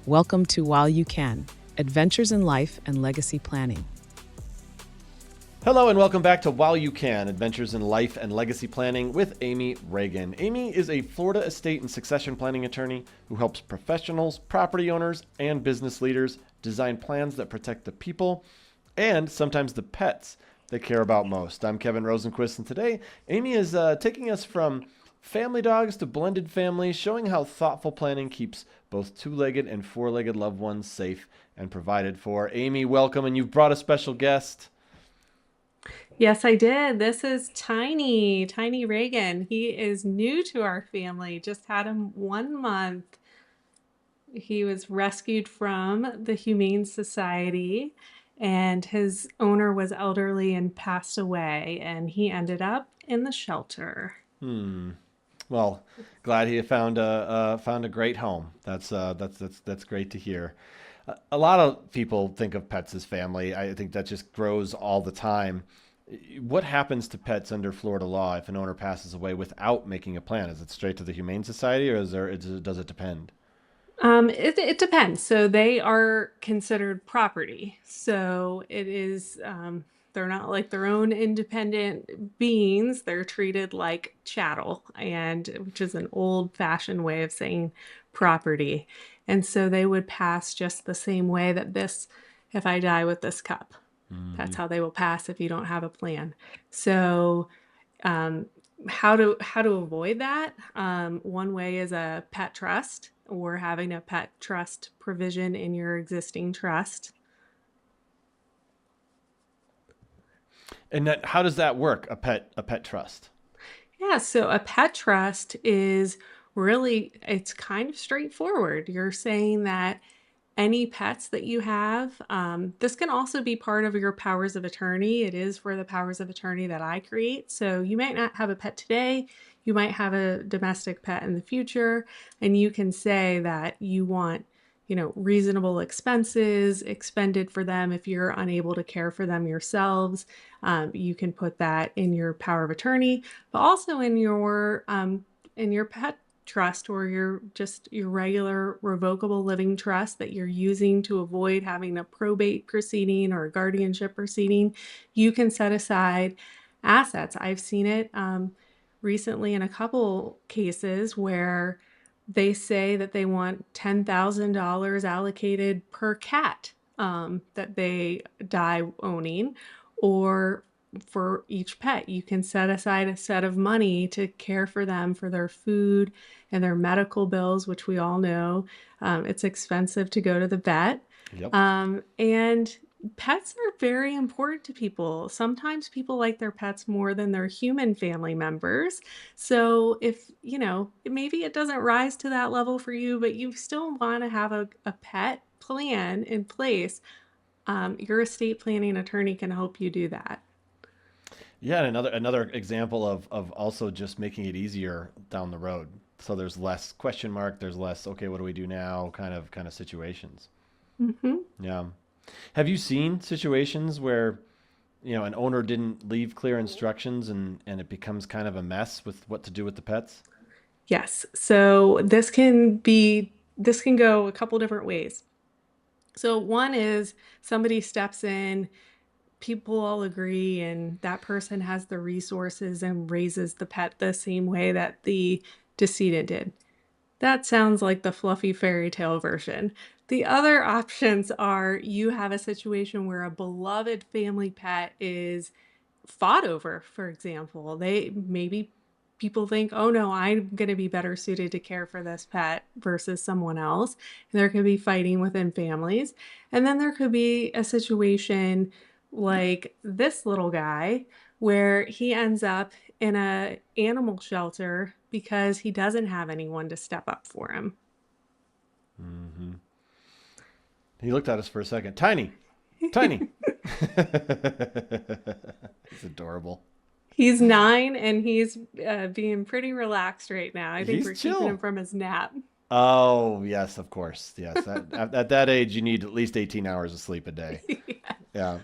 Welcome to While You Can, Adventures in Life and Legacy Planning. Hello and welcome back to While You Can, Adventures in Life and Legacy Planning with Amy Reagan. Amy is a Florida estate and succession planning attorney who helps professionals, property owners, and business leaders design plans that protect the people and sometimes the pets they care about most. I'm Kevin Rosenquist, and today Amy is taking us from family dogs to blended families, showing how thoughtful planning keeps both two-legged and four-legged loved ones safe and provided for. Amy, welcome, and you've brought a special guest. Yes, I did. This is Tiny Reagan. He is new to our family, just had him 1 month. He was rescued from the Humane Society, and his owner was elderly and passed away, and he ended up in the shelter. Well, glad he found a great home. That's great to hear. A lot of people think of pets as family. I think that just grows all the time. What happens to pets under Florida law if an owner passes away without making a plan? Is it straight to the Humane Society, or does it depend? It depends. So they are considered property. So it is, they're not like their own independent beings. They're treated like chattel, and which is an old-fashioned way of saying property. And so they would pass just the same way that if I die with this cup, that's how they will pass if you don't have a plan. So, um, how to avoid that? One way is a pet trust, or having a pet trust provision in your existing trust. And how does that work? A pet trust. Yeah, so a pet trust is really, it's kind of straightforward. You're saying that any pets that you have, this can also be part of your powers of attorney. It is for the powers of attorney that I create. So you might not have a pet today, you might have a domestic pet in the future, and you can say that you want, reasonable expenses expended for them if you're unable to care for them yourselves. You can put that in your power of attorney, but also in your pet trust, or your regular revocable living trust that you're using to avoid having a probate proceeding or a guardianship proceeding. You can set aside assets. I've seen it recently in a couple cases where they say that they want $10,000 allocated per cat that they die owning, or for each pet. You can set aside a set of money to care for them for their food and their medical bills, which we all know it's expensive to go to the vet. Yep. And pets are very important to people. Sometimes people like their pets more than their human family members. So if, maybe it doesn't rise to that level for you, but you still want to have a pet plan in place, your estate planning attorney can help you do that. Yeah, and another example of also just making it easier down the road. So there's less question mark. There's less, okay, what do we do now? Kind of situations. Hmm. Yeah. Have you seen situations where, an owner didn't leave clear instructions and it becomes kind of a mess with what to do with the pets? Yes. So this can go a couple different ways. So one is somebody steps in, people all agree, and that person has the resources and raises the pet the same way that the decedent did. That sounds like the fluffy fairy tale version. The other options are you have a situation where a beloved family pet is fought over, for example. Maybe people think, oh no, I'm going to be better suited to care for this pet versus someone else. And there could be fighting within families. And then there could be a situation like this little guy where he ends up in a animal shelter because he doesn't have anyone to step up for him. Hmm. He looked at us for a second. Tiny, tiny. It's adorable. He's 9 and he's being pretty relaxed right now. I think He's we're keeping him chill. from his nap. Oh, yes, of course. Yes. At that age, you need at least 18 hours of sleep a day. Yeah. Yeah.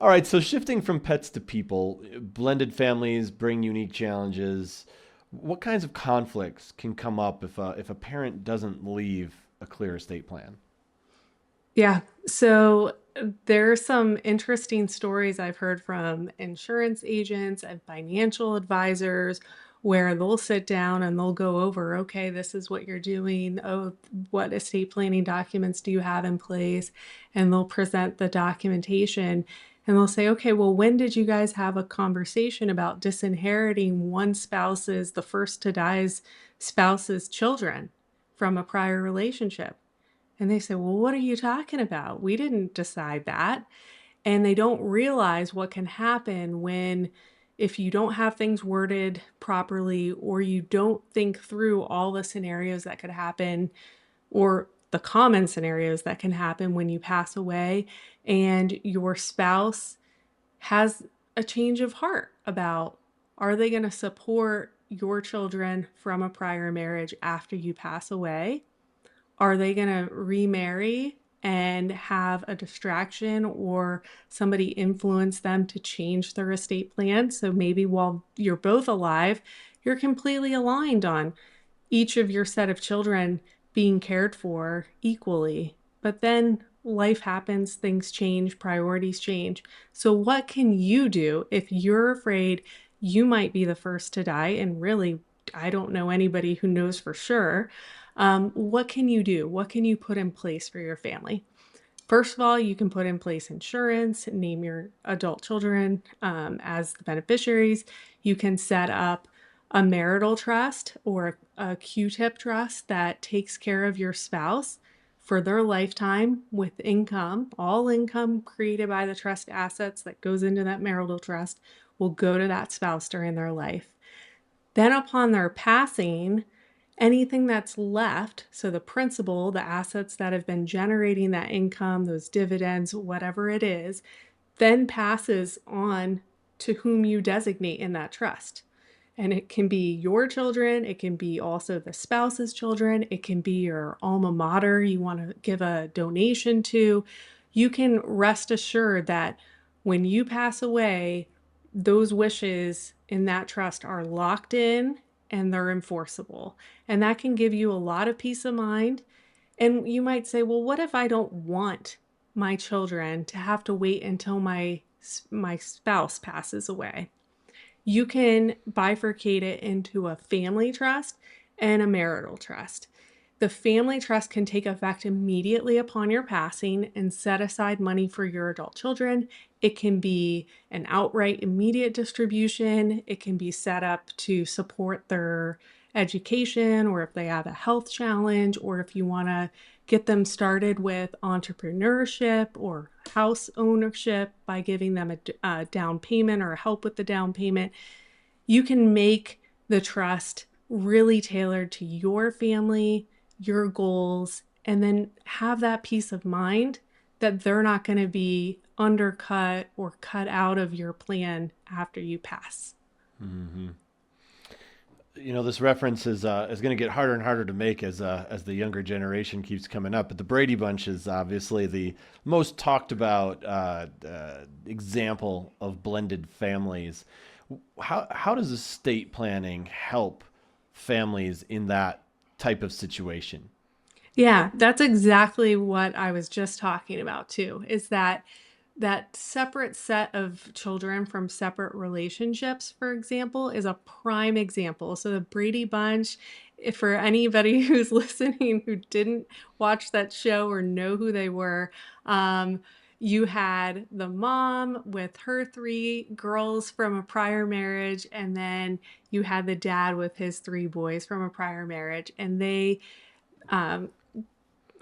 All right. So shifting from pets to people, blended families bring unique challenges. What kinds of conflicts can come up if a parent doesn't leave a clear estate plan? Yeah. So there's some interesting stories I've heard from insurance agents and financial advisors where they'll sit down and they'll go over, okay, this is what you're doing. Oh, what estate planning documents do you have in place? And they'll present the documentation and they'll say, okay, well, when did you guys have a conversation about disinheriting one spouse's, the first to die's spouse's children from a prior relationship? And they say, well, what are you talking about? We didn't decide that. And they don't realize what can happen when, if you don't have things worded properly, or you don't think through all the scenarios that could happen, or the common scenarios that can happen when you pass away, and your spouse has a change of heart about, are they going to support your children from a prior marriage after you pass away? Are they going to remarry and have a distraction or somebody influence them to change their estate plan? So maybe while you're both alive, you're completely aligned on each of your set of children being cared for equally. But then life happens, things change, priorities change. So, what can you do if you're afraid you might be the first to die? And really, I don't know anybody who knows for sure. What can you do? What can you put in place for your family? First of all, you can put in place insurance, name your adult children as the beneficiaries. You can set up a marital trust or a QTIP trust that takes care of your spouse for their lifetime with income. All income created by the trust assets that goes into that marital trust will go to that spouse during their life. Then upon their passing, anything that's left, so the principal, the assets that have been generating that income, those dividends, whatever it is, then passes on to whom you designate in that trust. And it can be your children, it can be also the spouse's children, it can be your alma mater you want to give a donation to. You can rest assured that when you pass away, those wishes in that trust are locked in and they're enforceable. And that can give you a lot of peace of mind. And you might say, well, what if I don't want my children to have to wait until my spouse passes away? You can bifurcate it into a family trust and a marital trust. The family trust can take effect immediately upon your passing and set aside money for your adult children. It can be an outright immediate distribution. It can be set up to support their education, or if they have a health challenge, or if you want to get them started with entrepreneurship or house ownership by giving them a down payment or help with the down payment. You can make the trust really tailored to your family, your goals, and then have that peace of mind that they're not going to be undercut or cut out of your plan after you pass. Mm-hmm. You know, this reference is going to get harder and harder to make as the younger generation keeps coming up. But the Brady Bunch is obviously the most talked about example of blended families. How does estate planning help families in that type of situation? Yeah, that's exactly what I was just talking about too, is that separate set of children from separate relationships, for example, is a prime example. So the Brady Bunch, if for anybody who's listening who didn't watch that show or know who they were, you had the mom with her three girls from a prior marriage, and then you had the dad with his three boys from a prior marriage, and they um,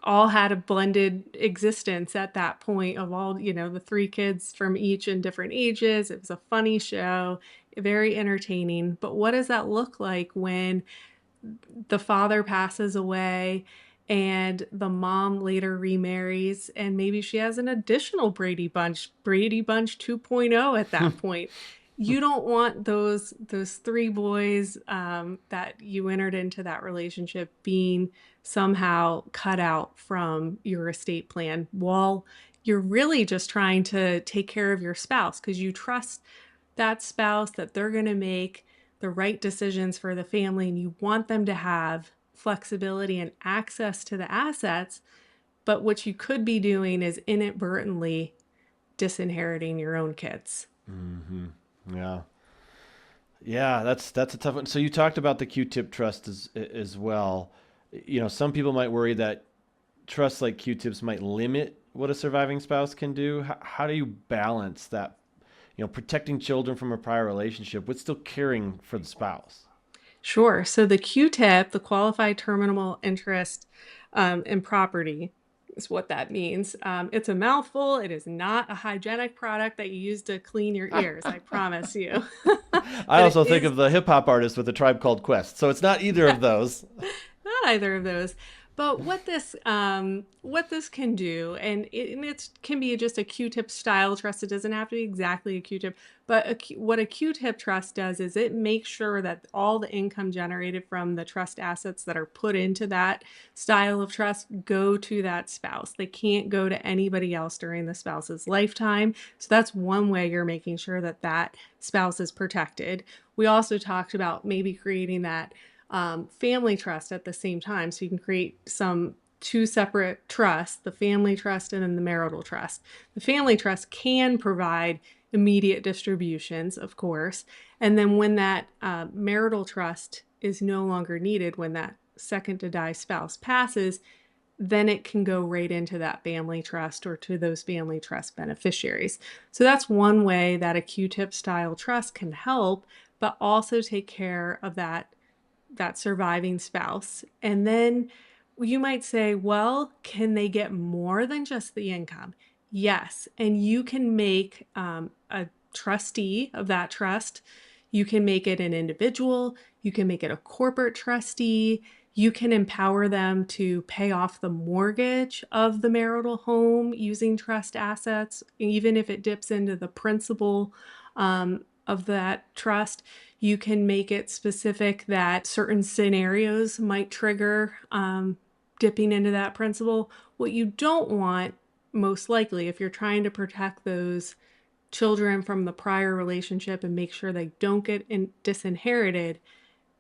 all had a blended existence at that point of all, the three kids from each in different ages. It was a funny show, very entertaining. But what does that look like when the father passes away and the mom later remarries, and maybe she has an additional Brady Bunch 2.0 at that point? You don't want those three boys that you entered into that relationship being somehow cut out from your estate plan while you're really just trying to take care of your spouse, because you trust that spouse that they're going to make the right decisions for the family, and you want them to have flexibility and access to the assets. But what you could be doing is inadvertently disinheriting your own kids. Yeah. Yeah, that's a tough one. So you talked about the Q-tip trust as well. Some people might worry that trusts like Q-tips might limit what a surviving spouse can do. How do you balance that? Protecting children from a prior relationship with still caring for the spouse. Sure. So the QTIP, the qualified terminal interest in property, is what that means. It's a mouthful. It is not a hygienic product that you use to clean your ears, I promise you. I But it also think is of the hip hop artist with the Tribe Called Quest. So it's not either of those. not either of those. But what this can do, and it can be just a Q-tip style trust. It doesn't have to be exactly a Q-tip, but what a Q-tip trust does is it makes sure that all the income generated from the trust assets that are put into that style of trust go to that spouse. They can't go to anybody else during the spouse's lifetime. So that's one way you're making sure that that spouse is protected. We also talked about maybe creating that family trust at the same time. So you can create two separate trusts, the family trust and then the marital trust. The family trust can provide immediate distributions, of course. And then when that marital trust is no longer needed, when that second to die spouse passes, then it can go right into that family trust or to those family trust beneficiaries. So that's one way that a Q-tip style trust can help, but also take care of that surviving spouse. And then you might say, well, can they get more than just the income? Yes. And you can make a trustee of that trust. You can make it an individual. You can make it a corporate trustee. You can empower them to pay off the mortgage of the marital home using trust assets, even if it dips into the principal of that trust. You can make it specific that certain scenarios might trigger dipping into that principal. What you don't want, most likely, if you're trying to protect those children from the prior relationship and make sure they don't get disinherited,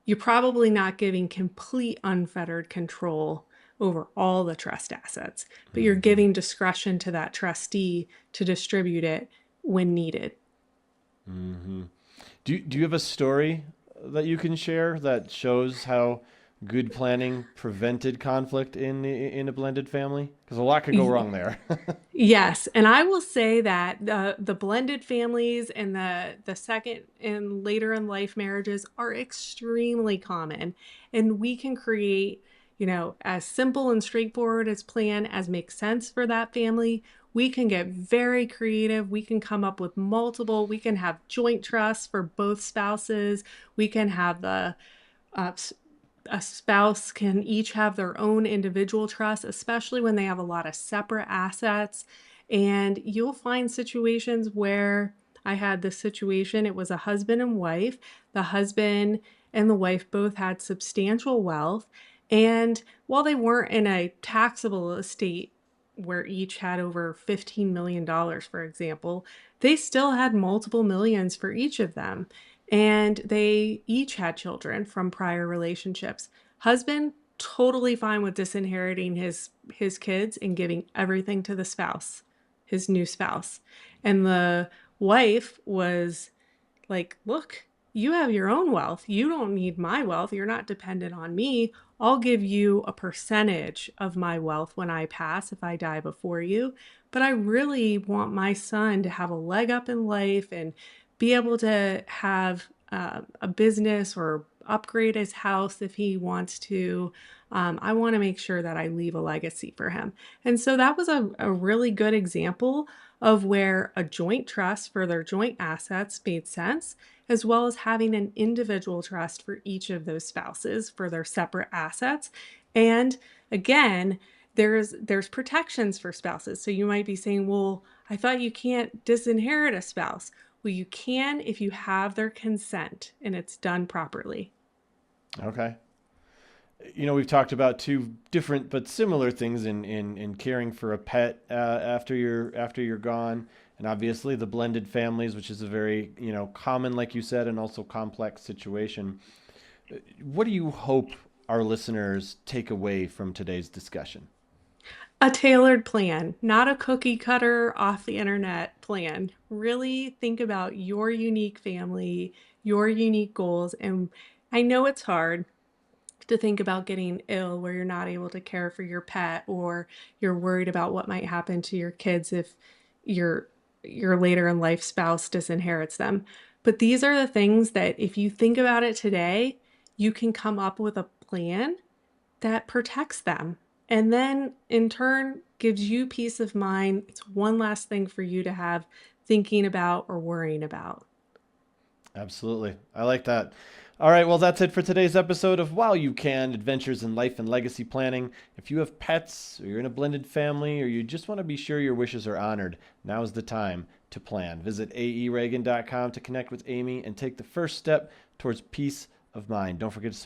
you're probably not giving complete unfettered control over all the trust assets, but you're giving discretion to that trustee to distribute it when needed. Do you have a story that you can share that shows how good planning prevented conflict in a blended family? Because a lot could go wrong there. Yes, and I will say that the blended families and the second and later in life marriages are extremely common, and we can create, as simple and straightforward as plan as makes sense for that family. We can get very creative. We can come up with multiple. We can have joint trusts for both spouses. We can have uh, a spouse can each have their own individual trust, especially when they have a lot of separate assets. And you'll find situations where I had this situation. It was a husband and wife. The husband and the wife both had substantial wealth. And while they weren't in a taxable estate where each had over $15 million, for example, they still had multiple millions for each of them. And they each had children from prior relationships. Husband, totally fine with disinheriting his kids and giving everything to the spouse, his new spouse. And the wife was like, look, you have your own wealth. You don't need my wealth. You're not dependent on me. I'll give you a percentage of my wealth when I pass if I die before you. But I really want my son to have a leg up in life and be able to have a business or upgrade his house if he wants to. I want to make sure that I leave a legacy for him. And so that was a really good example of where a joint trust for their joint assets made sense, as well as having an individual trust for each of those spouses for their separate assets. And again, there's protections for spouses. So you might be saying, well, I thought you can't disinherit a spouse. Well, you can if you have their consent and it's done properly. Okay. We've talked about two different but similar things in caring for a pet after you're gone, and obviously the blended families, which is a very common, like you said, and also complex situation. What do you hope our listeners take away from today's discussion? A tailored plan, not a cookie cutter off the internet plan. Really think about your unique family, your unique goals. And I know it's hard to think about getting ill where you're not able to care for your pet, or you're worried about what might happen to your kids if your your later in life spouse disinherits them. But these are the things that if you think about it today, you can come up with a plan that protects them. And then in turn gives you peace of mind. It's one last thing for you to have thinking about or worrying about. Absolutely. I like that. All right, well, that's it for today's episode of While You Can, Adventures in Life and Legacy Planning. If you have pets, or you're in a blended family, or you just want to be sure your wishes are honored, now is the time to plan. Visit aereagan.com to connect with Amy and take the first step towards peace of mind. Don't forget to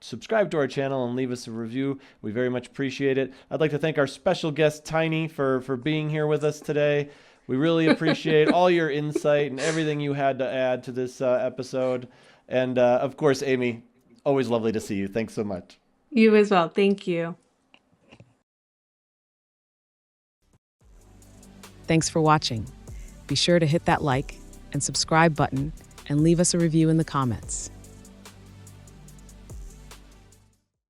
subscribe to our channel and leave us a review. We very much appreciate it. I'd like to thank our special guest, Tiny, for being here with us today. We really appreciate all your insight and everything you had to add to this episode. And of course, Amy, always lovely to see you. Thanks so much. You as well. Thank you. Thanks for watching. Be sure to hit that like and subscribe button and leave us a review in the comments.